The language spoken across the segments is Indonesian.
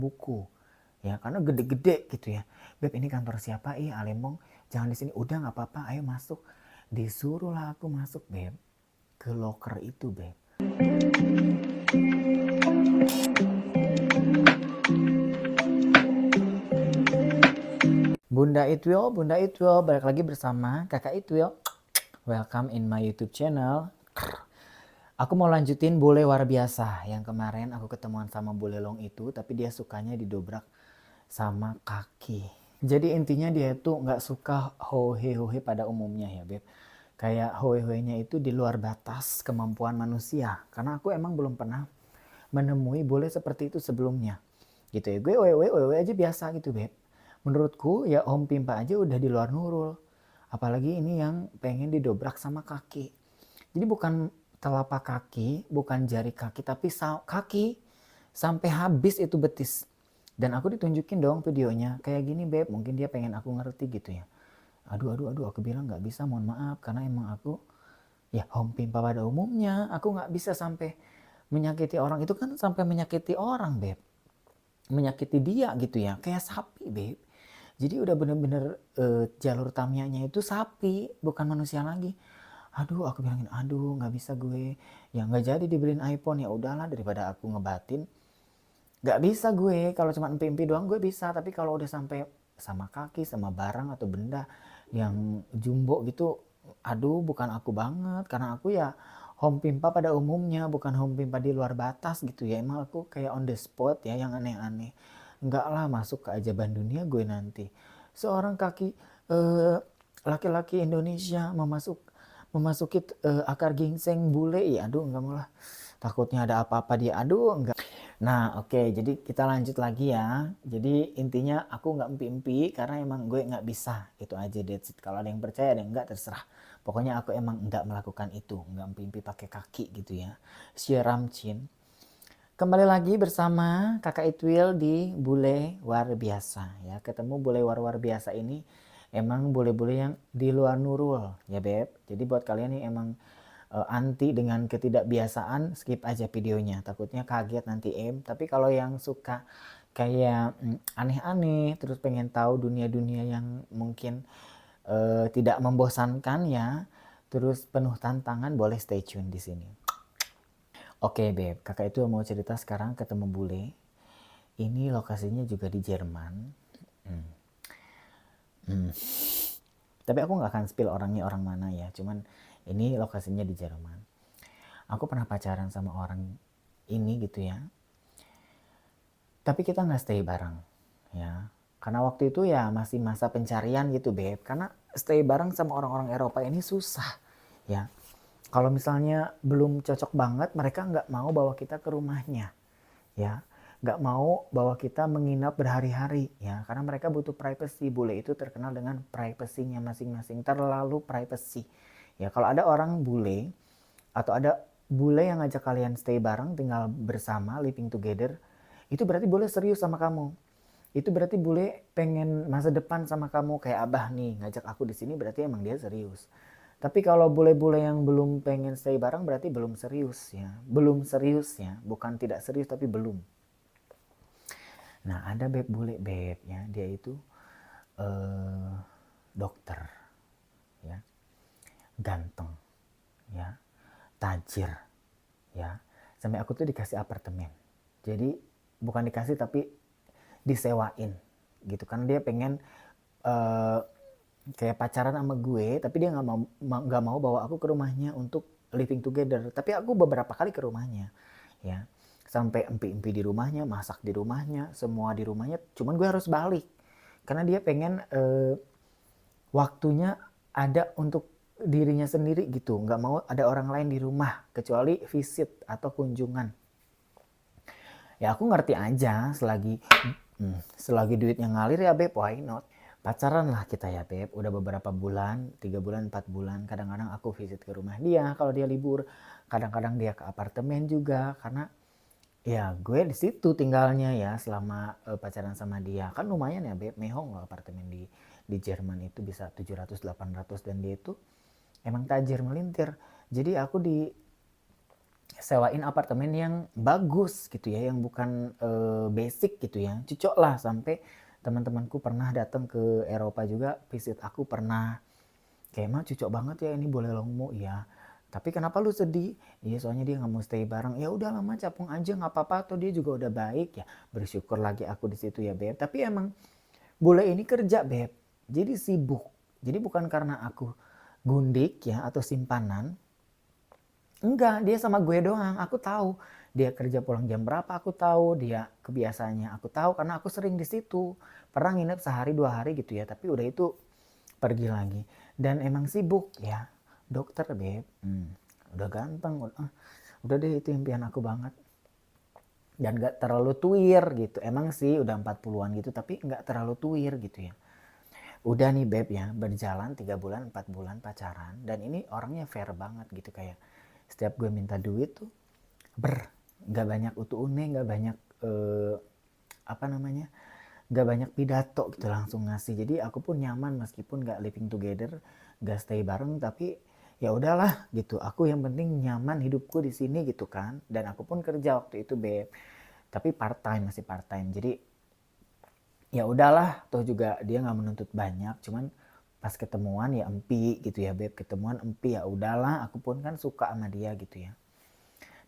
buku. Ya, karena gede-gede gitu ya. Beb, ini kantor siapa? Ih, Alembong, jangan di sini. Udah nggak apa-apa, ayo masuk. Disuruhlah aku masuk, Beb. Ke loker itu, Beb. Bunda Itwil, balik lagi bersama Kakak Itwil. Welcome in my YouTube channel. Aku mau lanjutin bule luar biasa. Yang kemarin aku ketemuan sama bule long itu, tapi dia sukanya didobrak sama kaki. Jadi intinya dia itu nggak suka hohe-hohe pada umumnya ya, Beb. Kayak hohe-hohenya itu di luar batas kemampuan manusia. Karena aku emang belum pernah menemui bule seperti itu sebelumnya. Gitu ya, gue wewe aja biasa gitu, Beb. Menurutku ya Om Pimpa aja udah di luar nurul. Apalagi ini yang pengen didobrak sama kaki. Jadi bukan telapak kaki, bukan jari kaki, tapi kaki sampai habis itu betis. Dan aku ditunjukin dong videonya, kayak gini Beb, mungkin dia pengen aku ngerti gitu ya. Aduh, aku bilang nggak bisa, mohon maaf, karena emang aku ya Om Pimpa pada umumnya, aku nggak bisa sampai menyakiti orang, itu kan sampai menyakiti orang Beb. Menyakiti dia gitu ya, kayak sapi Beb. Jadi udah bener-bener jalur tamianya itu sapi, bukan manusia lagi. Aduh, aku bilangin, aduh nggak bisa gue. Ya nggak jadi dibeliin iPhone, ya udahlah daripada aku ngebatin. Nggak bisa gue, kalau cuma empi-empi doang gue bisa. Tapi kalau udah sampai sama kaki, sama barang atau benda yang jumbo gitu, aduh bukan aku banget. Karena aku ya home pimpa pada umumnya, bukan home pimpa di luar batas gitu ya. Emang aku kayak on the spot ya, yang aneh-aneh. Enggak lah, masuk ke ajaban dunia gue nanti. Seorang laki-laki Indonesia memasuki akar gingseng bule, ya aduh enggak mau lah. Takutnya ada apa-apa dia, aduh enggak. Nah oke, jadi kita lanjut lagi ya. Jadi intinya aku nggak empi-empi karena emang gue nggak bisa. Itu aja, that's it. Kalau ada yang percaya, ada yang enggak, terserah. Pokoknya aku emang nggak melakukan itu. Nggak empi-empi pakai kaki gitu ya. Chin. Kembali lagi bersama Kakak Itwil di Bule Luar Biasa ya. Ketemu bule luar biasa ini emang bule-bule yang di luar nurul ya Beb. Jadi buat kalian yang emang anti dengan ketidakbiasaan, skip aja videonya. Takutnya kaget nanti Tapi kalau yang suka kayak aneh-aneh, terus pengen tahu dunia-dunia yang mungkin tidak membosankan ya, terus penuh tantangan, boleh stay tune di sini. Oke Beb, kakak itu mau cerita sekarang ketemu bule. Ini lokasinya juga di Jerman. Tapi aku nggak akan spill orangnya orang mana ya. Cuman ini lokasinya di Jerman. Aku pernah pacaran sama orang ini gitu ya. Tapi kita nggak stay bareng ya. Karena waktu itu ya masih masa pencarian gitu Beb. Karena stay bareng sama orang-orang Eropa ini susah ya. Kalau misalnya belum cocok banget, mereka nggak mau bawa kita ke rumahnya ya. Nggak mau bawa kita menginap berhari-hari ya. Karena mereka butuh privacy. Bule itu terkenal dengan privasinya masing-masing. Terlalu privacy ya. Kalau ada orang bule atau ada bule yang ngajak kalian stay bareng, tinggal bersama, living together, itu berarti bule serius sama kamu. Itu berarti bule pengen masa depan sama kamu. Kayak abah nih ngajak aku di sini, berarti emang dia serius. Tapi kalau bule-bule yang belum pengen stay bareng, berarti belum serius ya. Belum serius ya, bukan tidak serius tapi belum. Nah ada bule beb ya, dia itu dokter ya, ganteng ya, tajir ya. Sampai aku tuh dikasih apartemen. Jadi bukan dikasih tapi disewain gitu. Karena dia pengen kayak pacaran sama gue, tapi dia nggak mau bawa aku ke rumahnya untuk living together. Tapi aku beberapa kali ke rumahnya ya. Sampai empi-empi di rumahnya, masak di rumahnya, semua di rumahnya. Cuman gue harus balik. Karena dia pengen waktunya ada untuk dirinya sendiri gitu. Nggak mau ada orang lain di rumah, kecuali visit atau kunjungan. Ya aku ngerti aja, selagi duitnya ngalir ya Beb, why not? Pacaran lah kita ya Beb, udah beberapa bulan, 3 bulan, 4 bulan. Kadang-kadang aku visit ke rumah dia kalau dia libur. Kadang-kadang dia ke apartemen juga, karena ya gue di situ tinggalnya ya selama pacaran sama dia. Kan lumayan ya Beb, mehong loh apartemen di Jerman itu bisa 700-800, dan dia itu emang tajir melintir. Jadi aku sewain apartemen yang bagus gitu ya, yang bukan basic gitu ya. Cocok lah, sampai teman-temanku pernah datang ke Eropa juga, visit aku pernah. Kayak mah cocok banget ya, ini boleh longmu ya. Tapi kenapa lu sedih? Iya soalnya dia nggak mau stay bareng. Ya udah lama capung aja nggak apa-apa, tuh dia juga udah baik ya. Bersyukur lagi aku di situ ya beb. Tapi emang bule ini kerja beb. Jadi sibuk. Jadi bukan karena aku gundik ya atau simpanan. Enggak, dia sama gue doang. Aku tahu dia kerja pulang jam berapa, aku tahu dia kebiasaannya, aku tahu karena aku sering di situ. Pernah nginep sehari 2 hari gitu ya, tapi udah itu pergi lagi. Dan emang sibuk ya, dokter beb. Udah ganteng, udah deh itu impian aku banget. Dan gak terlalu tuir gitu. Emang sih udah 40-an gitu, tapi gak terlalu tuir gitu ya. Udah nih beb ya, berjalan 3 bulan 4 bulan pacaran, dan ini orangnya fair banget gitu. Kayak setiap gue minta duit tuh nggak banyak utu une, nggak banyak apa namanya, nggak banyak pidato gitu, langsung ngasih. Jadi aku pun nyaman meskipun nggak living together, nggak stay bareng, tapi ya udahlah gitu. Aku yang penting nyaman hidupku di sini gitu kan. Dan aku pun kerja waktu itu beb, tapi part time, masih part time. Jadi ya udahlah, toh juga dia nggak menuntut banyak, cuman pas ketemuan ya empi gitu ya beb, ketemuan empi ya udahlah, aku pun kan suka sama dia gitu ya.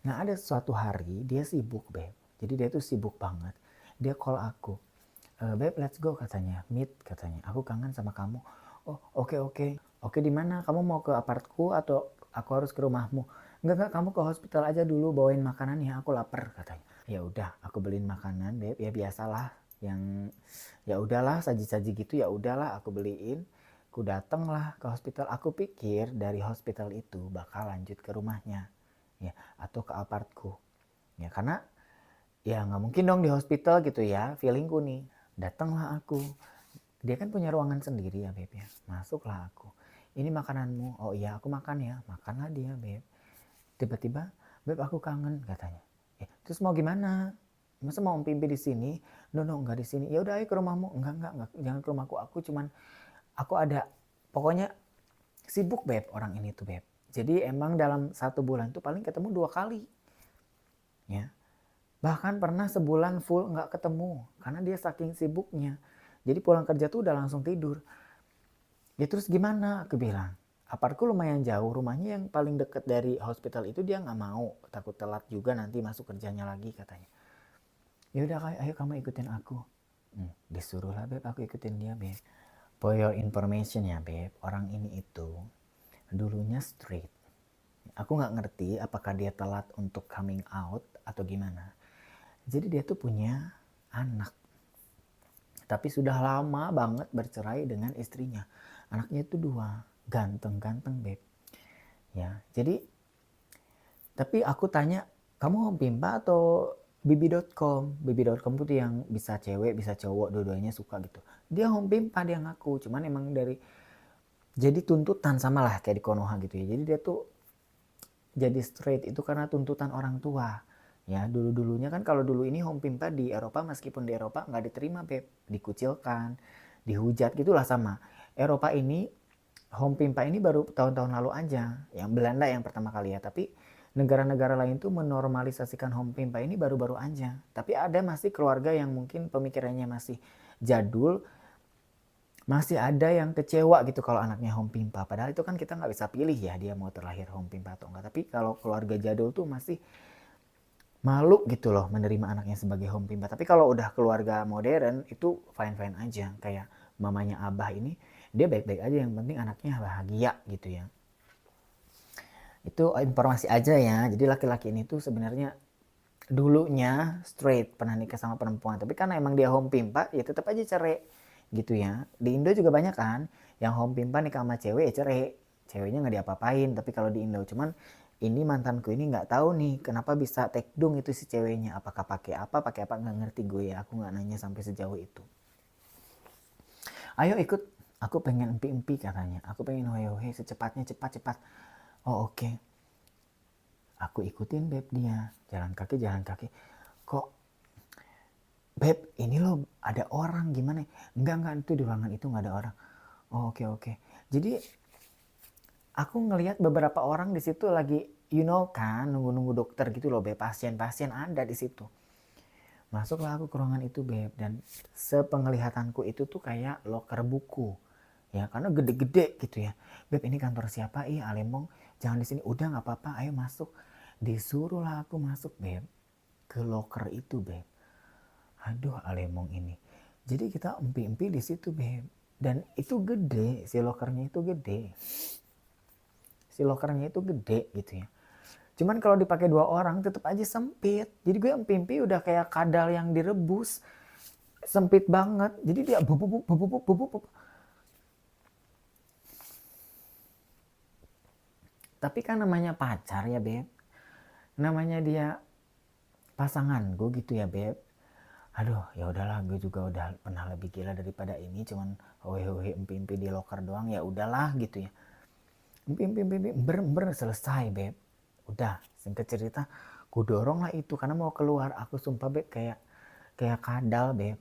Nah ada suatu hari dia sibuk beb, jadi dia tuh sibuk banget. Dia call aku, beb let's go katanya, meet katanya, aku kangen sama kamu. Oh oke oke, oke di mana? Kamu mau ke apartku atau aku harus ke rumahmu? Enggak kamu ke hospital aja dulu, bawain makanan ya, aku lapar katanya. Ya udah aku beliin makanan beb, ya biasalah yang ya udahlah saji-saji gitu, ya udahlah aku beliin. Aku dateng lah ke hospital, aku pikir dari hospital itu bakal lanjut ke rumahnya ya atau ke apartku ya, karena ya nggak mungkin dong di hospital gitu ya, feelingku nih. Datanglah aku, dia kan punya ruangan sendiri ya beb ya, masuklah aku, ini makananmu. Oh iya aku makan ya, makanlah dia beb. Tiba-tiba beb aku kangen katanya. Terus mau gimana, masa mau pimpi di sini? No nggak di sini. Ya udah ayo ke rumahmu. Enggak jangan ke rumahku, aku ada, pokoknya sibuk beb orang ini tuh beb. Jadi emang dalam 1 bulan tuh paling ketemu 2 kali ya. Bahkan pernah sebulan full nggak ketemu karena dia saking sibuknya. Jadi pulang kerja tuh udah langsung tidur. Ya terus gimana? Aku bilang, apartku lumayan jauh, rumahnya yang paling deket dari hospital itu dia nggak mau, takut telat juga nanti masuk kerjanya lagi katanya. Ya udah ayo kamu ikutin aku. Disuruh lah beb, aku ikutin dia beb. For your information ya beb, orang ini itu dulunya straight. Aku nggak ngerti apakah dia telat untuk coming out atau gimana. Jadi dia tuh punya anak, tapi sudah lama banget bercerai dengan istrinya. Anaknya itu 2, ganteng-ganteng beb. Ya, jadi tapi aku tanya, kamu home pimpa atau bibi.com? Bibi.com tuh yang bisa cewek, bisa cowok, dua-duanya suka gitu. Dia home pimpa, dia ngaku. Cuman emang dari, jadi tuntutan sama lah kayak di Konoha gitu ya. Jadi dia tuh jadi straight itu karena tuntutan orang tua. Ya dulu-dulunya kan, kalau dulu ini home pimpa di Eropa, meskipun di Eropa nggak diterima beb, dikucilkan, dihujat gitulah sama. Eropa ini home pimpa ini baru tahun-tahun lalu aja, yang Belanda yang pertama kali ya, tapi negara-negara lain tuh menormalisasikan home pimpa ini baru-baru aja. Tapi ada masih keluarga yang mungkin pemikirannya masih jadul, masih ada yang kecewa gitu kalau anaknya home pimpa. Padahal itu kan kita nggak bisa pilih ya dia mau terlahir home pimpa atau enggak. Tapi kalau keluarga jadul tuh masih malu gitu loh menerima anaknya sebagai home pimpa. Tapi kalau udah keluarga modern itu fine-fine aja. Kayak mamanya Abah ini, dia baik-baik aja, yang penting anaknya bahagia gitu ya. Itu informasi aja ya. Jadi laki-laki ini tuh sebenarnya dulunya straight, pernah nikah sama perempuan, tapi karena emang dia home pimpa ya tetap aja cerai gitu ya. Di Indo juga banyak kan yang home pimpa nikah sama cewek ya cerai, ceweknya nggak diapa-apain. Tapi kalau di Indo, cuman ini mantanku ini nggak tahu nih kenapa bisa tekdung itu si ceweknya, apakah pakai apa nggak ngerti gue ya, aku nggak nanya sampai sejauh itu. Ayo ikut, aku pengen empi-empi katanya, aku pengen hohe-hohe secepatnya, cepat-cepat. Oh oke. Aku ikutin beb dia, jalan kaki. Kok beb ini loh ada orang, gimana? Enggak itu di ruangan itu nggak ada orang. Oh oke. Jadi aku ngelihat beberapa orang di situ lagi you know kan, nunggu-nunggu dokter gitu loh Beb, pasien-pasien ada di situ. Masuklah aku ke ruangan itu Beb, dan sepenglihatanku itu tuh kayak loker buku. Ya, karena gede-gede gitu ya. Beb, ini kantor siapa? Ih, Alemong, jangan di sini. Udah nggak apa-apa, ayo masuk. Disuruhlah aku masuk Beb, ke loker itu Beb. Aduh, Alemong ini. Jadi kita empi-empi di situ Beb. Dan itu gede, si lokernya itu gede. Si lokernya itu gede gitu ya. Cuman kalau dipakai 2 orang tetap aja sempit. Jadi gue empi-empi udah kayak kadal yang direbus. Sempit banget. Jadi dia bubuk. Tapi kan namanya pacar ya Beb. Namanya dia pasangan gue gitu ya Beb. Aduh, ya udahlah, gue juga udah pernah lebih gila daripada ini, cuman hohe empi-empi di loker doang, ya udahlah gitu ya. Empi selesai Beb. Udah, singkat cerita, gue dorong lah itu karena mau keluar. Aku sumpah Beb kayak kadal Beb.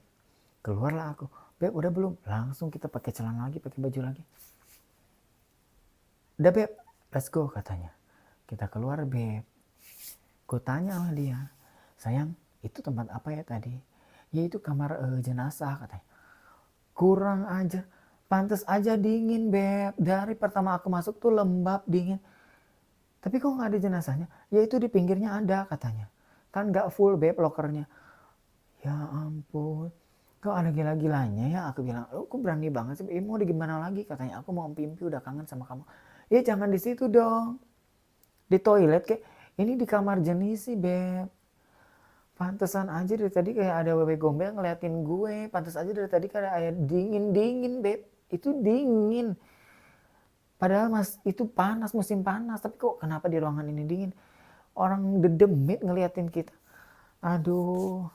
Keluarlah aku. Beb, udah belum? Langsung kita pakai celana lagi, pakai baju lagi. Udah Beb, let's go katanya. Kita keluar Beb. Gue tanya lah dia, sayang, itu tempat apa ya tadi? Ya itu kamar jenazah katanya. Kurang aja, pantes aja dingin Beb. Dari pertama aku masuk tuh lembab dingin. Tapi kok nggak ada jenazahnya? Ya itu di pinggirnya ada katanya. Kan nggak full Beb lokernya. Ya ampun. Kok ada gila-gilanya ya? Aku bilang, lu kok berani banget sih? Mau di gimana lagi katanya? Aku mau mimpi udah kangen sama kamu. Ya jangan di situ dong. Di toilet kayak ini di kamar jenisi Beb. Pantesan aja dari tadi kayak ada wewe gombel ngeliatin gue. Pantes aja dari tadi kayak air dingin Beb. Itu dingin. Padahal mas itu panas, musim panas. Tapi kok kenapa di ruangan ini dingin? Orang dedemit ngeliatin kita. Aduh.